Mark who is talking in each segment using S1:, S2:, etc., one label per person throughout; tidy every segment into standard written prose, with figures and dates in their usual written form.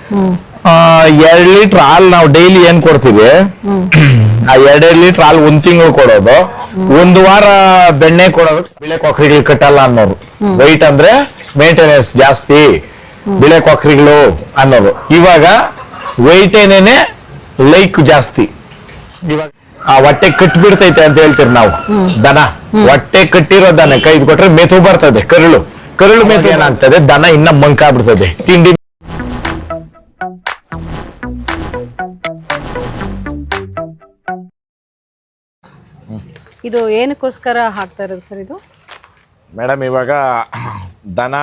S1: 2 litre ಹಾಲು ನಾವು daily ಏನ್ ಕೊಡ್ತೀವಿ ಆ 2 ಲೀಟರ್ ಹಾಲು 1 ತಿಂಗಳು ಕೊಡೋದು, 1 ವಾರ ಬೆಣ್ಣೆ ಕೊಡೋದು. ಬಿಳೆ ಕೊಕ್ಕರಿಗಳು ಕಟ್ಟಲ್ಲ ಅನ್ನೋರು, ವೈಟ್ ಅಂದ್ರೆ ಮೇಂಟೆನೆನ್ಸ್ ಜಾಸ್ತಿ ಬಿಳೆ ಕೊಕ್ಕರಿಗಳು ಅನ್ನೋದು. ಇವಾಗ ವೈಟ್ ಏನೇನೆ ಲೈಕ್ ಜಾಸ್ತಿ. ಇವಾಗ ಆ ಹೊಟ್ಟೆ ಕಟ್ಬಿಡ್ತೈತೆ ಅಂತ ಹೇಳ್ತೀವಿ ನಾವು. ದನ ಹೊಟ್ಟೆ ಕಟ್ಟಿರೋ ದನ ಕೈದು ಕೊಟ್ರೆ ಮೆತು ಬರ್ತದೆ, ಕರುಳು ಮೆತು ಏನಾಗ್ತದೆ, ದನ ಇನ್ನ ಮಂಕಾಗ್ಬಿಡ್ತದೆ ತಿಂಡಿ.
S2: ಇದು ಏನಕ್ಕೋಸ್ಕರ ಹಾಕ್ತಾ ಇರೋದು ಸರ್ ಇದು?
S1: ಮೇಡಮ್ ಇವಾಗ ದನ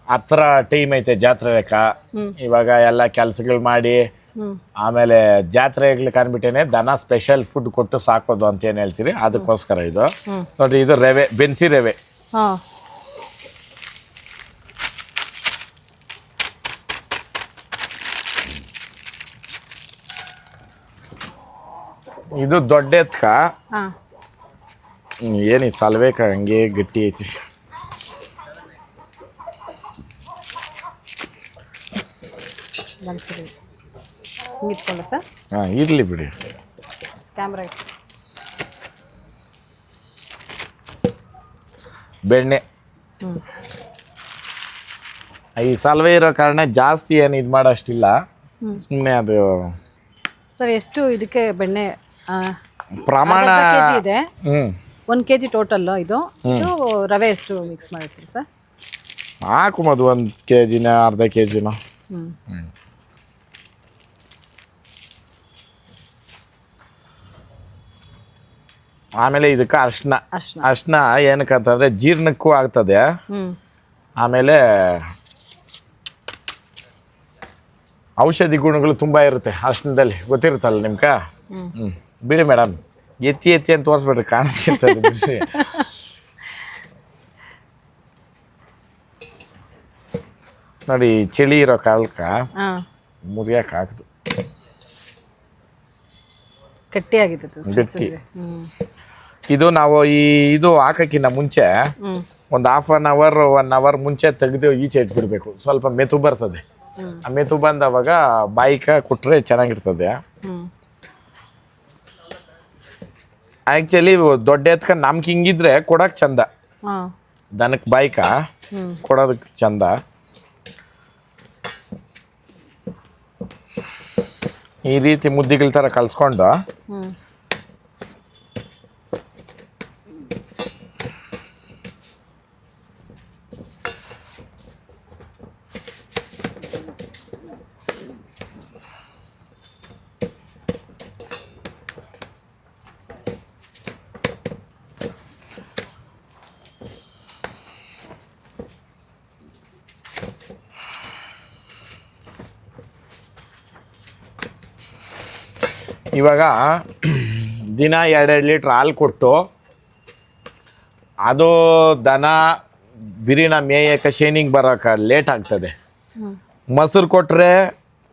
S1: ಹತ್ರ ಟೈಮ್ ಐತೆ, ಜಾತ್ರೆ ಲೆಕ್ಕ. ಇವಾಗ ಎಲ್ಲ ಕೆಲ್ಸಗಳು ಮಾಡಿ ಆಮೇಲೆ ಜಾತ್ರೆಗಳಿಗೆ ಅಂದ್ಬಿಟ್ಟೇನೆ ದನ ಸ್ಪೆಷಲ್ ಫುಡ್ ಕೊಟ್ಟು ಸಾಕೋದು ಅಂತ ಏನ್ ಹೇಳ್ತೀರಿ, ಅದಕ್ಕೋಸ್ಕರ ಇದು ನೋಡ್ರಿ. ಇದು ರವೆ, ಬೆನ್ಸಿ ರವೆ. ಇದು ದೊಡ್ಡ ಎತ್ಕ ಏನಿ ಸಲ್ವೇಕ ಹಂಗೆ ಗಟ್ಟಿ ಐತಿ. ಇರ್ಲಿ ಬಿಡಿ. ಬೆಣ್ಣೆ ಈ ಸಲ್ವೆ ಇರೋ ಕಾರಣ ಜಾಸ್ತಿ ಏನು ಇದು ಮಾಡೋಷ್ಟಿಲ್ಲ, ಸುಮ್ಮನೆ ಅದು.
S2: ಸರ್ ಎಷ್ಟು ಇದಕ್ಕೆ ಬೆಣ್ಣೆ
S1: ಪ್ರಮಾಣ
S2: ಇದೆ? 1 kg ಟೋಟಲ್. ಇದು ರವೆ ಎಷ್ಟು ಮಿಕ್ಸ್ ಮಾಡಿರ್ತೀವಿ ಸರ್?
S1: ಹಾಕುಮದು 1 kg ಅರ್ಧ kg. ಆಮೇಲೆ ಇದಕ್ಕೆ ಅರ್ಶಿನ ಏನಕ್ಕಂತಂದ್ರೆ ಜೀರ್ಣಕ್ಕೂ ಆಗ್ತದೆ. ಆಮೇಲೆ ಔಷಧಿ ಗುಣಗಳು ತುಂಬಾ ಇರುತ್ತೆ ಅರ್ಶಿನದಲ್ಲಿ, ಗೊತ್ತಿರುತ್ತಲ್ಲ ನಿಮ್ಗ. ಬಿಡಿ ಮೇಡಮ್, ಎತ್ತಿ ಅಂತ ತೋರಿಸ್ಬಿಡ್ರಿ, ಕಾಣಿಸ್ತಿರ್ತದೆ. ನೋಡಿ ಚಳಿ ಇರೋ ಕಾಲಕ್ಕ ಮುರಿಯಕ್ ಆಗ್ತದೆ, ಗಟ್ಟಿ. ಇದು ನಾವು ಇದು ಹಾಕಕ್ಕಿಂತ ಮುಂಚೆ ಒಂದು ½ hour 1 hour ಮುಂಚೆ ತೆಗೆದು ಈಚೆ ಇಟ್ಬಿಡ್ಬೇಕು. ಸ್ವಲ್ಪ ಮೆತು ಬರ್ತದೆ. ಆ ಮೆತು ಬಂದವಾಗ ಬಾಯಿಕ ಕೊಟ್ರೆ ಚೆನ್ನಾಗಿರ್ತದೆ. ಆಕ್ಚುಲಿ ದೊಡ್ಡ ಎತ್ಕ ನಮ್ಗೆ ಹಿಂಗಿದ್ರೆ ಕೊಡಕ್ ಚಂದ, ದನಕ್ ಬಾಯಿಕ ಕೊಡೋದಕ್ಕೆ ಚಂದ. ಈ ರೀತಿ ಮುದ್ದಿಗಳ ತರ ಕಲ್ಸ್ಕೊಂಡು ಇವಾಗ ದಿನ 2 ಲೀಟ್ರ್ ಹಾಲು ಕೊಟ್ಟು ಅದು ದನ ಬಿರಿನ ಮೇಯಕ್ಕೆ ಶೇನಿಂಗ್ ಬರೋಕೆ ಲೇಟ್ ಆಗ್ತದೆ. ಮೊಸರು ಕೊಟ್ಟರೆ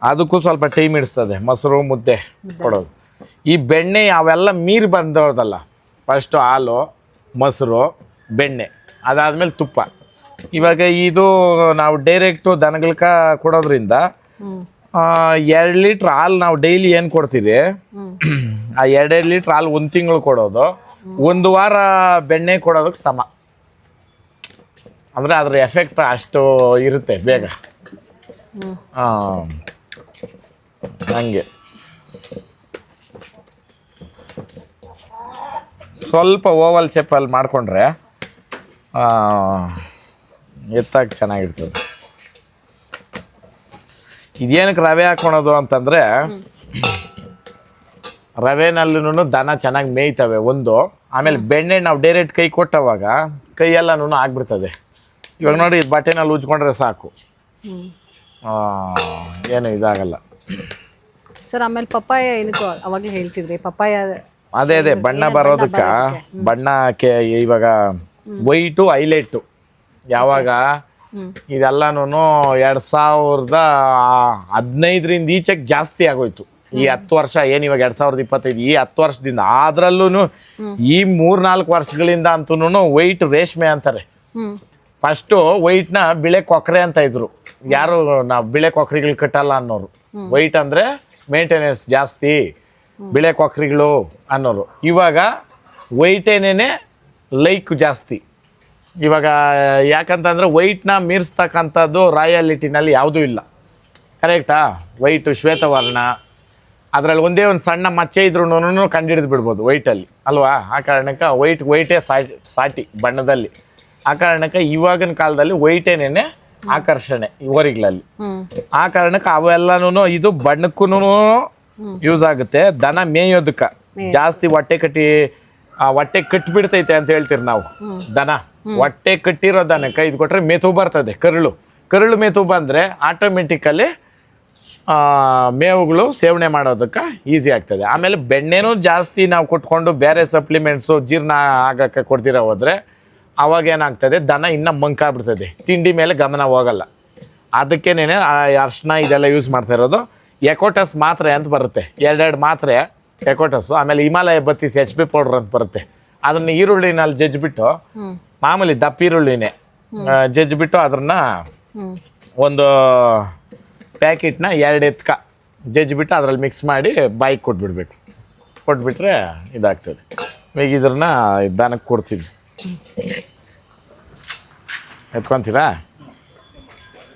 S1: ಅದಕ್ಕೂ ಸ್ವಲ್ಪ ಟೈಮ್ ಇಡಿಸ್ತದೆ, ಮೊಸರು ಮುದ್ದೆ ಕೊಡೋದು. ಈ ಬೆಣ್ಣೆ ಅವೆಲ್ಲ ಮೀರಿ ಬಂದೋದಲ್ಲ, ಫಸ್ಟು ಹಾಲು, ಮೊಸರು, ಬೆಣ್ಣೆ, ಅದಾದಮೇಲೆ ತುಪ್ಪ. ಇವಾಗ ಇದು ನಾವು ಡೈರೆಕ್ಟು ದನಗಳ್ಕ ಕೊಡೋದ್ರಿಂದ 2 ಲೀಟ್ರ್ ಹಾಲು ನಾವು ಡೈಲಿ ಏನು ಕೊಡ್ತೀವಿ, ಆ 2 ಲೀಟ್ರ್ ಹಾಲು 1 ತಿಂಗಳು ಕೊಡೋದು, 1 ವಾರ ಬೆಣ್ಣೆ ಕೊಡೋದಕ್ಕೆ ಸಮ. ಅಂದರೆ ಅದ್ರ ಎಫೆಕ್ಟ್ ಅಷ್ಟು ಇರುತ್ತೆ ಬೇಗ. ಹಂಗೆ ಸ್ವಲ್ಪ ಓವಲ್ ಶೇಪಲ್ಲಿ ಮಾಡಿಕೊಂಡ್ರೆ ಎತ್ತಾಗಿ ಚೆನ್ನಾಗಿರ್ತದೆ. ಇದೇನಕ್ಕೆ ರವೆ ಹಾಕೊಳೋದು ಅಂತಂದರೆ, ರವೆನಲ್ಲೂ ದನ ಚೆನ್ನಾಗಿ ಮೇಯ್ತವೆ ಒಂದು. ಆಮೇಲೆ ಬೆಣ್ಣೆ ನಾವು ಡೈರೆಕ್ಟ್ ಕೈ ಕೊಟ್ಟವಾಗ ಕೈಯೆಲ್ಲನೂ ಆಗ್ಬಿಡ್ತದೆ. ಇವಾಗ ನೋಡಿ, ಇದು ಬಟ್ಟೆನಲ್ಲಿ ಉಜ್ಕೊಂಡ್ರೆ ಸಾಕು, ಏನು ಇದಾಗಲ್ಲ
S2: ಸರ್. ಆಮೇಲೆ ಪಪ್ಪಾಯ ಏನಕ್ಕೂ ಅವಾಗಲೇ ಹೇಳ್ತಿದ್ರಿ, ಪಪ್ಪಾಯ
S1: ಅದೇ ಬಣ್ಣ ಬರೋದಕ್ಕೆ. ಬಣ್ಣಕ್ಕೆ ಇವಾಗ ವೈಟು ಹೈಲೈಟು ಯಾವಾಗ ಇದೆಲ್ಲನೂ 2015ರಿಂದ ಈಚೆಗೆ ಜಾಸ್ತಿ ಆಗೋಯ್ತು. ಈ 10 ವರ್ಷ ಏನು ಇವಾಗ 2025, ಈ 10 ವರ್ಷದಿಂದ. ಅದ್ರಲ್ಲೂ ಈ 3-4 ವರ್ಷಗಳಿಂದ ಅಂತೂ ವೈಟ್ ರೇಷ್ಮೆ ಅಂತಾರೆ. ಫಸ್ಟು ವೈಟ್ನ ಬಿಳೆ ಕೊಕ್ಕರೆ ಅಂತ ಇದ್ರು. ಯಾರು ನಾವು ಬಿಳೆ ಕೊಕ್ಕರಿಗಳು ಕಟ್ಟಲ್ಲ ಅನ್ನೋರು. ವೈಟ್ ಅಂದರೆ ಮೇಂಟೆನೆನ್ಸ್ ಜಾಸ್ತಿ, ಬಿಳೆ ಕೊಕ್ಕರಿಗಳು ಅನ್ನೋರು. ಇವಾಗ ವೈಟೇನೇ ಲೈಕ್ ಜಾಸ್ತಿ. ಇವಾಗ ಯಾಕಂತಂದರೆ ವೈಟ್ನ ಮೀರಿಸ್ತಕ್ಕಂಥದ್ದು ರಾಯಾಲಿಟಿನಲ್ಲಿ ಯಾವುದೂ ಇಲ್ಲ. ಕರೆಕ್ಟಾ? ವೈಟು ಶ್ವೇತವರ್ಣ, ಅದರಲ್ಲಿ ಒಂದೇ ಒಂದು ಸಣ್ಣ ಮಚ್ಚೆ ಇದ್ರೂ ಕಂಡುಹಿಡಿದು ಬಿಡ್ಬೋದು ವೈಟಲ್ಲಿ ಅಲ್ವಾ. ಆ ಕಾರಣಕ್ಕೆ ವೈಟೇ ಸಾಟಿ ಬಣ್ಣದಲ್ಲಿ. ಆ ಕಾರಣಕ್ಕೆ ಇವಾಗಿನ ಕಾಲದಲ್ಲಿ ವೈಟೇನೇ ಆಕರ್ಷಣೆ ಇವರಿಗಳಲ್ಲಿ. ಆ ಕಾರಣಕ್ಕೆ ಅವೆಲ್ಲನೂ ಇದು ಬಣ್ಣಕ್ಕೂ ಯೂಸ್ ಆಗುತ್ತೆ. ದನ ಮೇಯೋದಕ್ಕೆ ಜಾಸ್ತಿ ಹೊಟ್ಟೆ ಕಟ್ಟಿಬಿಡ್ತೈತೆ ಅಂತ ಹೇಳ್ತೀರಿ ನಾವು. ದನ ಹೊಟ್ಟೆ ಕಟ್ಟಿರೋ ದನಕ್ಕೆ ಇದು ಕೊಟ್ಟರೆ ಮೇತು ಬರ್ತದೆ. ಕರುಳು ಮೇತು ಬಂದರೆ ಆಟೋಮೆಟಿಕಲಿ ಮೇವುಗಳು ಸೇವನೆ ಮಾಡೋದಕ್ಕೆ ಈಸಿ ಆಗ್ತದೆ. ಆಮೇಲೆ ಬೆಣ್ಣೆನೂ ಜಾಸ್ತಿ ನಾವು ಕೊಟ್ಕೊಂಡು ಬೇರೆ ಸಪ್ಲಿಮೆಂಟ್ಸು ಜೀರ್ಣ ಆಗೋಕ್ಕೆ ಕೊಡ್ತೀರ ಹೋದರೆ ಅವಾಗ ಏನಾಗ್ತದೆ, ದನ ಇನ್ನೂ ಮಂಕಾಗ್ಬಿಡ್ತದೆ, ತಿಂಡಿ ಮೇಲೆ ಗಮನ ಹೋಗಲ್ಲ. ಅದಕ್ಕೇನೆ ಅರ್ಶಿನ ಇದೆಲ್ಲ ಯೂಸ್ ಮಾಡ್ತಾ ಇರೋದು. ಎಕೋಟಸ್ ಮಾತ್ರೆ ಅಂತ ಬರುತ್ತೆ, 2 ಮಾತ್ರೆ ಎಕೋಟಸ್ಸು. ಆಮೇಲೆ ಹಿಮಾಲಯ ಬತ್ತೀಸ್ HP ಪೌಡ್ರ್ ಅಂತ ಬರುತ್ತೆ. ಅದನ್ನು ಈರುಳ್ಳಿನಲ್ಲಿ ಜಜ್ಜಿಬಿಟ್ಟು, ಮಾಮೂಲಿ ದಪ್ಪ ಈರುಳ್ಳಿನೇ ಜಜ್ಜಿಬಿಟ್ಟು ಅದನ್ನು ಒಂದು ಪ್ಯಾಕೆಟ್ನ 2 ಎತ್ಕ ಜಜ್ಜಿಬಿಟ್ಟು ಅದರಲ್ಲಿ ಮಿಕ್ಸ್ ಮಾಡಿ ಬಾಯಿಗೆ ಕೊಟ್ಬಿಟ್ರೆ ಇದಾಗ್ತದೆ. ಈಗ ಇದನ್ನ ದನಕ್ಕೆ ಕೊಡ್ತೀವಿ. ಎತ್ಕೊತೀರಾ?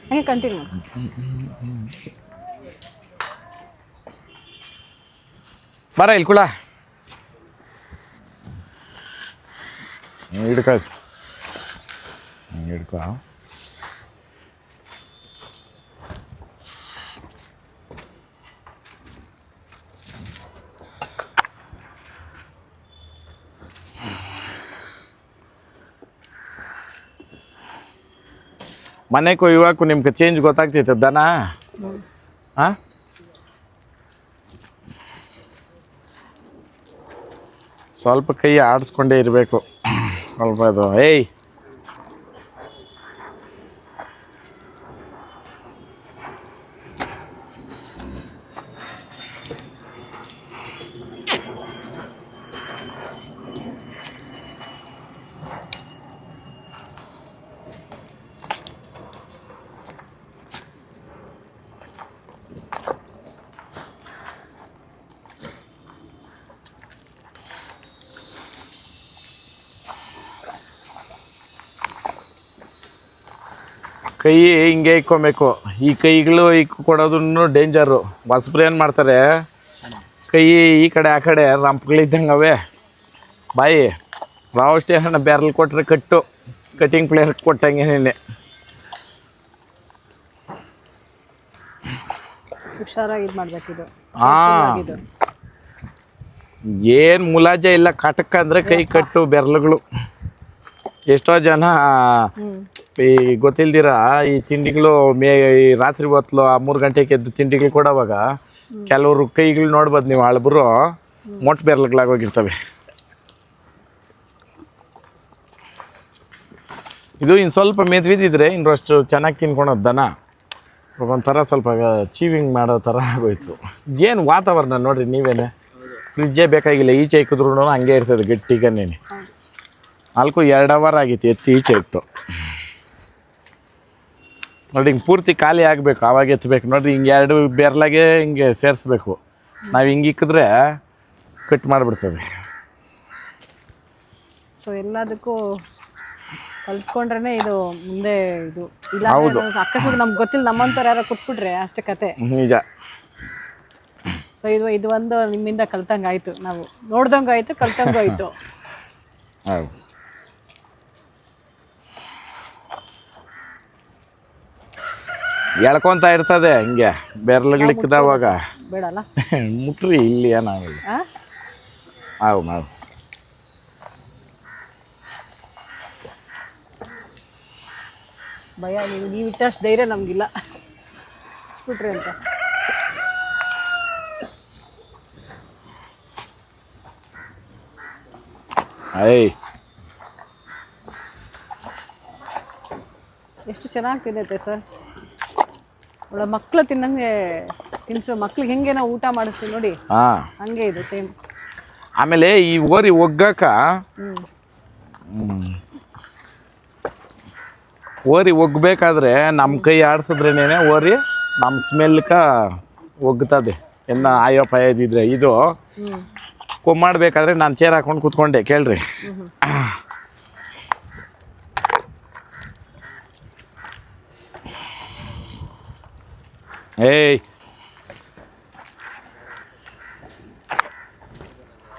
S2: ಹಂಗೆ ಕಂಟಿನ್ಯೂ.
S1: ಬರ ಇಲ್ಲಿ ಕೂಡ ಹಿಡ್ಕೊ. ಮನೆಗೂ ಇವಾಗೂ ನಿಮ್ಗೆ ಚೇಂಜ್ ಗೊತ್ತಾಗ್ತೈತೆ ದನ. ಹಾಂ, ಸ್ವಲ್ಪ ಕೈ ಆಡಿಸ್ಕೊಂಡೇ ಇರಬೇಕು ಸ್ವಲ್ಪ. ಅದು ಏಯ್ ಕೈ ಹಿಂಗೆ ಇಕ್ಕೊಬೇಕು. ಈ ಕೈಗಳು ಕೊಡೋದನ್ನು ಡೇಂಜರು. ಹೊಸಬ್ರು ಏನು ಮಾಡ್ತಾರೆ, ಕೈ ಈ ಕಡೆ ಆ ಕಡೆ ರಂಪ್ಗಳಿದ್ದಂಗೆ ಅವೇ. ಬಾಯಿ ರಾವ್ ಸ್ಟೇಷನ್ ಬ್ಯಾರಲ್ ಕೊಟ್ಟರೆ ಕಟಿಂಗ್ ಪ್ಲೇಯರ್ ಕೊಟ್ಟಂಗೆ ನೆನ್ನೆ.
S2: ಹುಷಾರಾಗಿ ಇದು ಮಾಡಬೇಕಿದು.
S1: ಹಾಂ, ಏನು ಮುಲಾಜೆ ಇಲ್ಲ. ಕಟಕ್ ಅಂದರೆ ಕೈ ಕಟ್ಟು ಬೆರಳುಗಳು. ಎಷ್ಟೋ ಜನ ಈ ಗೊತ್ತಿಲ್ದಿರ ಈ ತಿಂಡಿಗಳು ಈ ರಾತ್ರಿ ಹೊತ್ತು 3 ಗಂಟೆಗೆ ಎದ್ದು ತಿಂಡಿಗಳು ಕೊಡೋವಾಗ ಕೆಲವರು ಕೈಗಳು ನೋಡ್ಬೋದು ನೀವು, ಹಳಬರು ಮೊಟ್ಟೆ ಬೆರಳುಗಳಾಗೋಗಿರ್ತವೆ. ಇದು ಇನ್ನು ಸ್ವಲ್ಪ ಮೆದ್ವಿದ್ದಿದ್ರೆ ಇನ್ನಷ್ಟು ಚೆನ್ನಾಗಿ ತಿನ್ಕೊಳೋದು ದನ. ಒಂಥರ ಸ್ವಲ್ಪ ಚೀವಿಂಗ್ ಮಾಡೋ ಥರ ಆಗೋಯ್ತು. ಏನು ವಾತಾವರಣ ನೋಡಿರಿ ನೀವೇನೆ, ಫ್ರಿಜ್ಜೇ ಬೇಕಾಗಿಲ್ಲ. ಈಚೆ ಇಕ್ಕಿದ್ರು ಹಂಗೆ ಇರ್ತದೆ ಗಟ್ಟಿಗನೇನೆ. 4-2 ಅವರ್ ಆಗಿತ್ತು ಎತ್ತಿ ಈಚೆ ಇಟ್ಟು. ನೋಡಿ ಹಿಂಗೆ ಪೂರ್ತಿ ಖಾಲಿ ಆಗಬೇಕು, ಆವಾಗ ಎತ್ತಬೇಕು. ನೋಡಿರಿ ಹಿಂಗೆ 2 ಬೆರ್ಲಾಗೆ ಹಿಂಗೆ ಸೇರಿಸ್ಬೇಕು. ನಾವು ಹಿಂಗೆ ಇಕ್ಕಿದ್ರೆ ಕಟ್ ಮಾಡಿಬಿಡ್ತದೆ.
S2: ಸೊ ಎಲ್ಲದಕ್ಕೂ ಕಲ್ತ್ಕೊಂಡ್ರೆ ಇದು ಮುಂದೆ ಇದು ಇಲ್ಲ. ಅಕಸ್ಮಾತ್ ನಮ್ಗೆ ಗೊತ್ತಿಲ್ಲ, ನಮ್ಮಂಥವ್ರು ಯಾರೋ ಕೊಟ್ಬಿಟ್ರೆ ಅಷ್ಟೇ ಕತೆ.
S1: ನಿಜ.
S2: ಸೊ ಇದು ಒಂದು ನಿಮ್ಮಿಂದ ಕಲ್ತಂಗೆ ಆಯಿತು, ನಾವು ನೋಡ್ದಂಗೆ ಆಯಿತು, ಕಲ್ತಂಗೂ ಆಯಿತು.
S1: ಹೌದು. ಎಳ್ಕೊತ ಇರ್ತದೆ ಹಿಂಗೆ ಬೆರಳುಗಳಿಕ್ಕಿದವಾಗ.
S2: ಬೇಡಲ್ಲ
S1: ಮುಟ್ರಿ, ಇಲ್ಲಿ ಏನಾಗಲ್ಲ. ಹೌದು.
S2: ಭಯ, ನೀವು ಇಟ್ಟಷ್ಟು ಧೈರ್ಯ ನಮಗಿಲ್ಲ ಬಿಟ್ರಿ ಅಂತ. ಎಷ್ಟು ಚೆನ್ನಾಗಿ ತಿನ್ನತ್ತೆ ಸರ್. ಒಳ್ಳೆ ಮಕ್ಳು ತಿನ್ನಂಗೆ ತಿನ್ಸೋ ಮಕ್ಳಿಗೆ ಹೆಂಗೆ ನಾವು ಊಟ ಮಾಡಿಸ್ತೀವಿ ನೋಡಿ, ಹಂಗೆ ಇದು ಸೇಮ್.
S1: ಆಮೇಲೆ ಈ ಓರಿ ಒಗ್ಗಾಕ ಓರಿ ಒಗ್ಬೇಕಾದ್ರೆ ನಮ್ಮ ಕೈ ಆಡಿಸಿದ್ರೇನೆ ಓರಿ ನಮ್ಮ ಸ್ಮೆಲ್ಕ ಒಗ್ತದೆ ಎನ್ನ ಆಯೋ ಪಾಯ ಇದ್ದಿದ್ರೆ. ಇದು ಮಾಡ್ಬೇಕಾದ್ರೆ ನಾನು ಚೇರ್ ಹಾಕೊಂಡು ಕೂತ್ಕೊಂಡೆ ಕೇಳ್ರಿ. ಏಯ್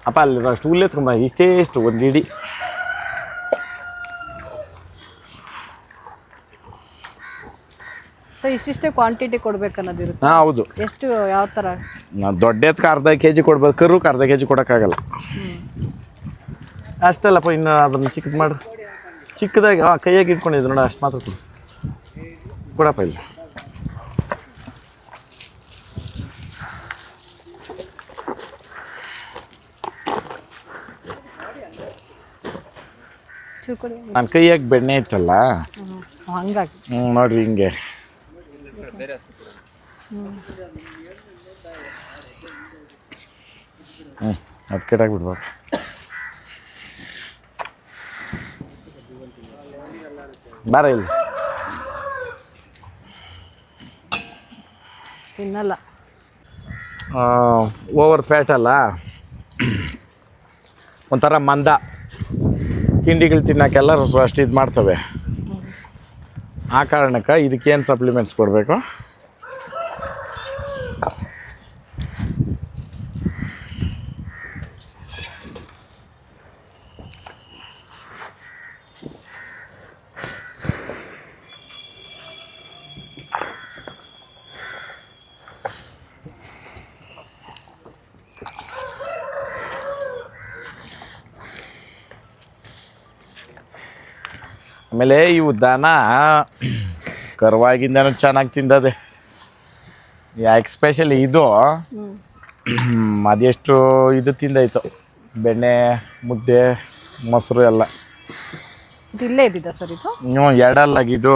S1: ಅಪ್ಪ ಅಲ್ಲಿ ಅಷ್ಟು ಹುಲ್ಲು ಎತ್ಕೊಂಬ, ಇಷ್ಟೇ ಇಷ್ಟು ಒಂದು ಇಡೀ.
S2: ಸೊ ಇಷ್ಟಿಷ್ಟೇ ಕ್ವಾಂಟಿಟಿ ಕೊಡ್ಬೇಕನ್ನೋದಿರುತ್ತೆ.
S1: ಹಾಂ ಹೌದು.
S2: ಎಷ್ಟು ಯಾವ ಥರ?
S1: ನಾವು ದೊಡ್ಡ ಎತ್ಕ ಅರ್ಧ ಕೆ ಜಿ ಕೊಡ್ಬೇಕು, ಕರುಕ್ಕೆ ಅರ್ಧ ಕೆ ಜಿ ಕೊಡೋಕ್ಕಾಗಲ್ಲ. ಅಷ್ಟಲ್ಲಪ್ಪ, ಇನ್ನು ಅದನ್ನು ಚಿಕ್ಕದು ಮಾಡ್ರಿ. ಚಿಕ್ಕದಾಗಿ ಕೈಯಾಗಿ ಇಟ್ಕೊಂಡಿದ್ರು ನೋಡಿ, ಅಷ್ಟು ಮಾತ್ರ ಕೊಡು. ಕೊಡಪ್ಪ ಇಲ್ಲ. ನನ್ನ ಕೈಯಾಗಿ ಬೆಣ್ಣೆ ಇತ್ತಲ್ಲ,
S2: ಹಂಗಾಗಿ
S1: ನೋಡ್ರಿ ಹಿಂಗೆ. ಅದು ಕೆಟ್ಟಾಗ್ಬಿಡ್ಬಾರ್ದು. ಬಾರ ಇಲ್ಲ
S2: ತಿನ್ನಲ್ಲ.
S1: ಓವರ್ ಫ್ಯಾಟ್ ಅಲ್ಲ, ಒಂಥರ ಮಂದ ತಿಂಡಿಗಳು ತಿನ್ನೋಕ್ಕೆಲ್ಲ ಅಷ್ಟು ಇದು ಮಾಡ್ತವೆ. ಆ ಕಾರಣಕ್ಕೆ ಇದಕ್ಕೇನು ಸಪ್ಲಿಮೆಂಟ್ಸ್ ಕೊಡಬೇಕು? ಆಮೇಲೆ ಇವು ದನ ಕರುವಾಗಿಂದನೂ ಚೆನ್ನಾಗಿ ತಿಂದದೆ. ಎಕ್ಸ್ಪೆಷಲಿ ಇದು ಅದೆಷ್ಟು ಇದು ತಿಂದಾಯ್ತು, ಬೆಣ್ಣೆ, ಮುದ್ದೆ, ಮೊಸರು ಎಲ್ಲ.
S2: ಇಲ್ಲೇ ಇದ್ದಿದ್ದ ಸರ್ ಇದು?
S1: ಎರಡಲ್ಲಾಗಿದ್ದು.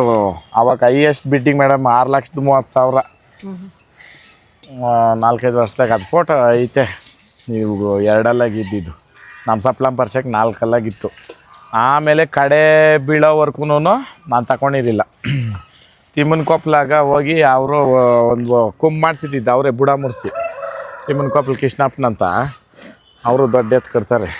S1: ಅವಾಗ ಹೈಯೆಸ್ಟ್ ಬಿಡ್ಡಿಂಗ್ ಮೇಡಮ್ 6,30,000. 4-5 ವರ್ಷದಾಗ ಅದು ಫೋಟೋ ಐತೆ. ನೀವು ಎರಡಲ್ಲಾಗಿದ್ದಿದ್ದು ನಮ್ಮ ಸಪ್ಲಂ ಪರ್ಸಕ್ಕೆ 4 ಅಲ್ಲಾಗಿತ್ತು. ಆಮೇಲೆ ಕಡೆ ಬೀಳೋವರೆಗೂ ನಾನು ತಗೊಂಡಿರಲಿಲ್ಲ. ತಿಮ್ಮನ ಕೊಪ್ಪಲಾಗ ಹೋಗಿ ಅವರು ಒಂದು ಕುಂಬ್ ಮಾಡಿಸಿದ್ದಿದ್ದು ಅವರೇ, ಬುಡ ಮುರಿಸಿ. ತಿಮ್ಮನ ಕೊಪ್ಪಲ ಕೃಷ್ಣಪ್ಪನಂತ ಅವರು ದೊಡ್ಡ ಎತ್ತು ಕಟ್ತಾರೆ.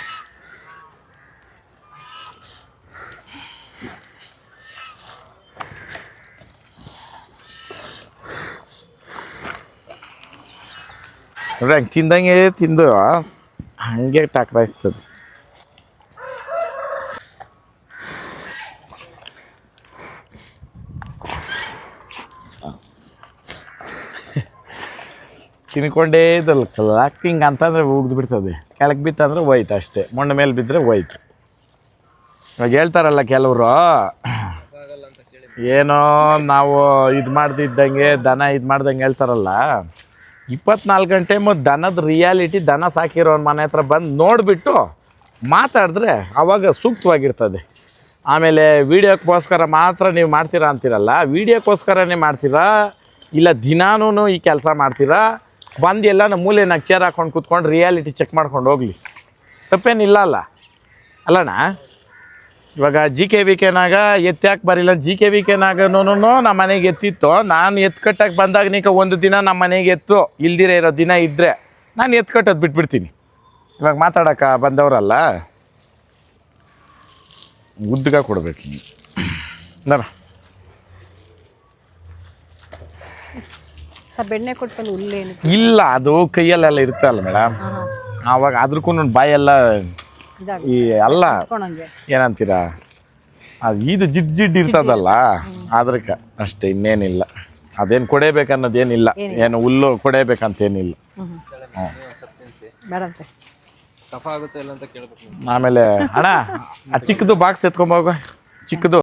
S1: ನೋಡ್ರಿ ಹಂಗೆ ತಿಂದಂಗೆ ತಿಂದು ಹಂಗೆ ಟಾಕ್ರಾಯಿಸ್ತದೆ. ತಿನ್ಕೊಂಡೇ ಇದ್ದಲ್ಲ ಹಿಂಗೆ ಅಂತಂದರೆ ಉಗ್ದು ಬಿಡ್ತದೆ. ಕೆಳಗೆ ಬಿತ್ತಂದ್ರೆ ಹೋಯ್ತು ಅಷ್ಟೇ, ಮಣ್ಣು ಮೇಲೆ ಬಿದ್ದರೆ ಹೋಯ್ತು. ಇವಾಗ ಹೇಳ್ತಾರಲ್ಲ ಕೆಲವರು, ಏನೋ ನಾವು ಇದು ಮಾಡ್ದಿದ್ದಂಗೆ ದನ ಇದು ಮಾಡ್ದಂಗೆ ಹೇಳ್ತಾರಲ್ಲ. 24 ಗಂಟೆ ದನದ ರಿಯಾಲಿಟಿ, ದನ ಸಾಕಿರೋರ ಮನೆ ಹತ್ರ ಬಂದು ನೋಡಿಬಿಟ್ಟು ಮಾತಾಡಿದ್ರೆ ಆವಾಗ ಸೂಕ್ತವಾಗಿರ್ತದೆ. ಆಮೇಲೆ ವೀಡಿಯೋಕ್ಕೋಸ್ಕರ ಮಾತ್ರ ನೀವು ಮಾಡ್ತೀರಾ ಅಂತೀರಲ್ಲ, ವೀಡಿಯೋಕ್ಕೋಸ್ಕರನೇ ಮಾಡ್ತೀರಾ ಇಲ್ಲ ದಿನಾನೂ ಈ ಕೆಲಸ ಮಾಡ್ತೀರಾ? ಬಂದು ಎಲ್ಲ ಮೂಲೆನಾಗ ಚೇರ್ ಹಾಕ್ಕೊಂಡು ಕೂತ್ಕೊಂಡು ರಿಯಾಲಿಟಿ ಚೆಕ್ ಮಾಡ್ಕೊಂಡು ಹೋಗಲಿ, ತಪ್ಪೇನಿಲ್ಲ ಅಲ್ಲ ಅಲ್ಲಣ್ಣ. ಇವಾಗ GKVKನಾಗ ಎತ್ತಾಕೆ ಬರಿಲ್ಲ, GKVKನಾಗನೂ ನಮ್ಮ ಮನೆಗೆ ಎತ್ತಿತ್ತು. ನಾನು ಎತ್ತು ಕಟ್ಟಕ್ಕೆ ಬಂದಾಗ ನೀಕ ಒಂದು ದಿನ ನಮ್ಮ ಮನೆಗೆ ಎತ್ತು ಇಲ್ದಿರ ಇರೋ ದಿನ ಇದ್ದರೆ ನಾನು ಎತ್ತು ಕಟ್ಟೋದು ಬಿಟ್ಬಿಡ್ತೀನಿ. ಇವಾಗ ಮಾತಾಡೋಕೆ ಬಂದವರಲ್ಲ, ಉದ್ಗ ಕೊಡ್ಬೇಕು ಹಿಂಗೆ.
S2: ಬೆಣ್ಣೆ ಕೊಟ್ಮೇಲೆ ಹುಲ್ಲೇನು
S1: ಇಲ್ಲ, ಅದು ಕೈಯಲ್ಲೆಲ್ಲ ಇರ್ತಲ್ಲ ಮೇಡಮ್. ಆವಾಗ ಅದ್ರಕ್ಕೂ ಬಾಯೆಲ್ಲ ಈ ಅಲ್ಲ ಏನಂತೀರಾ, ಅದು ಇದು ಜಿಡ್ ಇರ್ತದಲ್ಲ ಅದಕ್ಕೆ ಅಷ್ಟೇ, ಇನ್ನೇನಿಲ್ಲ. ಅದೇನು ಕೊಡೇಬೇಕನ್ನೋದೇನಿಲ್ಲ, ಏನು ಹುಲ್ಲು ಕೊಡೇಬೇಕಂತೇನಿಲ್ಲ. ಆಮೇಲೆ ಅಣ್ಣ ಆ ಚಿಕ್ಕದು ಬಾಕ್ಸ್ ಎತ್ಕೊಂಬೋಗ, ಚಿಕ್ಕದು